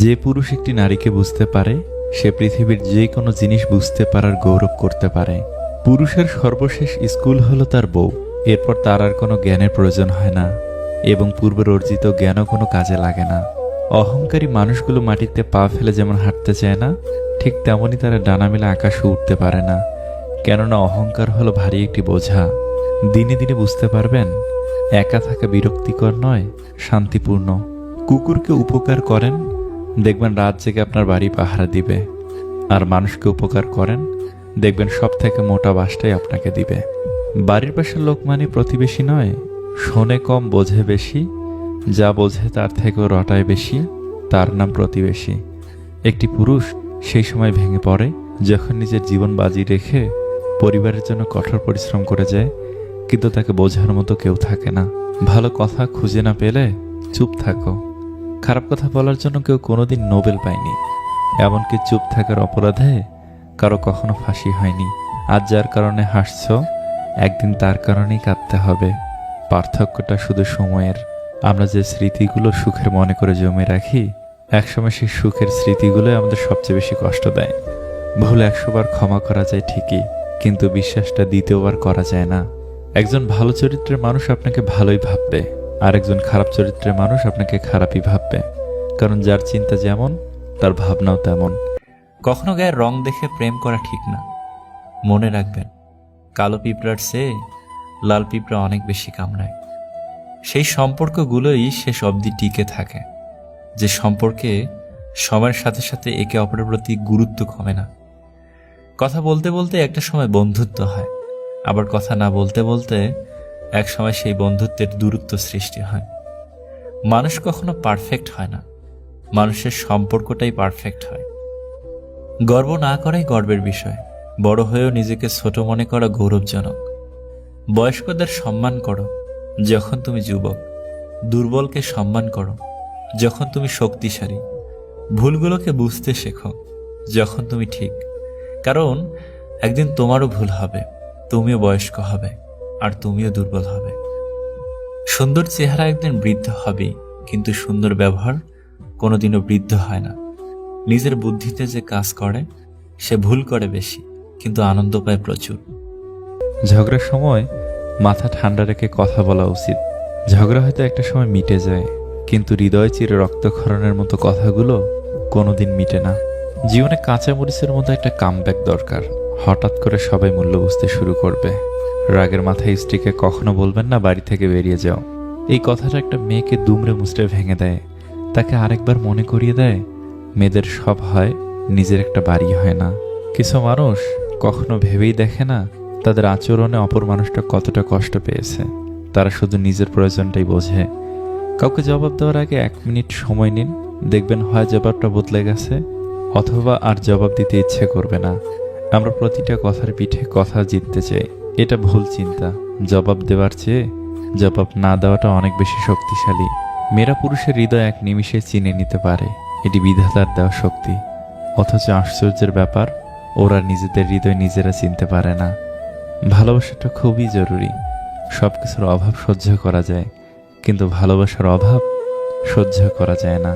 যে পুরুষ একটি নারীকে বুঝতে পারে সে পৃথিবীর যে কোনো জিনিস বুঝতে পারার গৌরব করতে পারে। পুরুষের সর্বশেষ স্কুল হলো তার বউ। এরপর তার আর কোনো জ্ঞানের প্রয়োজন হয় না এবং পূর্বের অর্জিত জ্ঞানও কোনো কাজে লাগে না। অহংকারী মানুষগুলো মাটিতে পা ফেলে যেমন হাঁটতে চায় না, ঠিক তেমনই তারা ডানা মেলে আকাশে উঠতে পারে না, কেননা অহংকার হলো ভারী একটি বোঝা। দিনে দিনে বুঝতে পারবেন একা থাকা বিরক্তিকর নয়, শান্তিপূর্ণ। কুকুরকে উপকার করেন, দেখবেন রাত জেগে আপনার বাড়ি পাহারা দিবে। আর মানুষকে উপকার করেন, দেখবেন সব থেকে মোটা বাসটাই আপনাকে দিবে। বাড়ির পাশের লোক মানে প্রতিবেশী নয়, শোনে কম বোঝে বেশি, যা বোঝে তার থেকেও রটায় বেশি, তার নাম প্রতিবেশী। একটি পুরুষ সেই সময় ভেঙে পড়ে যখন নিজের জীবন বাজি রেখে পরিবারের জন্য কঠোর পরিশ্রম করে যায়, কিন্তু তাকে বোঝার মতো কেউ থাকে না। ভালো কথা খুঁজে না পেলে চুপ থাকো। খারাপ কথা বলার জন্য কেউ কোনোদিন নোবেল পায়নি, এমনকি চুপ থাকার অপরাধে কারো কখনো ফাঁসি হয়নি। আজ যার কারণে হাসছ, একদিন তার কারণেই কাঁদতে হবে। পার্থক্যটা শুধু সময়ের। আমরা যে স্মৃতিগুলো সুখের মনে করে জমে রাখি, একসময় সেই সুখের স্মৃতিগুলো আমাদের সবচেয়ে বেশি কষ্ট দেয়। ভুল 100 বার ক্ষমা করা যায় ঠিকই, কিন্তু বিশ্বাসটা দ্বিতীয়বার করা যায় না। একজন ভালো চরিত্রের মানুষ আপনাকে ভালোই ভাববে, আর একজন খারাপ চরিত্রের মানুষ আপনাকে খারাপই ভাববে, কারণ যার চিন্তা যেমন তার ভাবনাও তেমন। কখনো গায়ের রং দেখে প্রেম করা ঠিক না। মনে রাখবেন, কালো পিঁপড়ার চেয়ে লাল পিঁপড়া অনেক বেশি কামড়ায়। সেই সম্পর্কগুলোই শেষ অবধি টিকে থাকে, যে সম্পর্কে সময়ের সাথে সাথে একে অপরের প্রতি গুরুত্ব কমে না। কথা বলতে বলতে একটা সময় বন্ধুত্ব হয়, আবার কথা না বলতে বলতে এক সময় সেই বন্ধুত্বের দূরত্ব সৃষ্টি হয়। মানুষ কখনো পারফেক্ট হয় না, মানুষের সম্পর্কটাই পারফেক্ট হয়। গর্ব না করাই গর্বের বিষয়। বড় হয়েও নিজেকে ছোট মনে করা গৌরবজনক। বয়স্কদের সম্মান করো যখন তুমি যুবক, দুর্বলকে সম্মান করো যখন তুমি শক্তিশালী। ভুলগুলোকে বুঝতে শেখো যখন তুমি ঠিক, কারণ একদিন তোমারও ভুল হবে, তুমিও বয়স্ক হবে, আর তুমিও দুর্বল হবে। সুন্দর চেহারা একদিন বৃদ্ধ হবে, কিন্তু সুন্দর ব্যবহার কোনোদিনও বৃদ্ধ হয় না। নিজের বুদ্ধিতে যে কাজ করে সে ভুল করে বেশি, কিন্তু আনন্দ পায় প্রচুর। ঝগড়ার সময় মাথা ঠান্ডা রেখে কথা বলা উচিত। ঝগড়া হয়তো একটা সময় মিটে যায়, কিন্তু হৃদয় চিরে রক্তক্ষরণের মতো কথাগুলো কোনোদিন মিটে না। জীবনে কাঁচামরিচের মতো একটা কামব্যাক দরকার। হঠাৎ করে সবাই মূল্য বুঝতে শুরু করবে। রাগের মাথায় স্ত্রীকে কখনো বলবেন না বাড়ি থেকে বেরিয়ে যাও। এই কথাটা একটা মেয়েকে দুমড়ে মুচড়ে ভেঙে দেয়, তাকে আরেকবার মনে করিয়ে দেয় মেয়েদের সব হয়, নিজের একটা বাড়ি হয় না। কিছু মানুষ কখনো ভেবেই দেখে না তাদের আচরণে অপর মানুষটা কতটা কষ্ট পেয়েছে। তারা শুধু নিজের প্রয়োজনটাই বোঝে। কাউকে জবাব দেওয়ার আগে 1 মিনিট সময় নিন, দেখবেন হয় জবাবটা বদলে গেছে, অথবা আর জবাব দিতে ইচ্ছে করবে না। আমরা প্রতিটা কথার পিঠে কথা জিততে চাই, এটা ভুল চিন্তা। জবাব দেওয়ার চেয়ে জবাব না দেওয়াটা অনেক বেশি শক্তিশালী। মেয়েরা পুরুষের হৃদয় 1 নিমিষে চিনে নিতে পারে, এটি বিধাতার দেওয়া শক্তি। অথচ আশ্চর্যের ব্যাপার, ওরা নিজেদের হৃদয় নিজেরা চিনতে পারে না। ভালোবাসাটা খুবই জরুরি। সবকিছুর অভাব সহ্য করা যায়, কিন্তু ভালোবাসার অভাব সহ্য করা যায় না।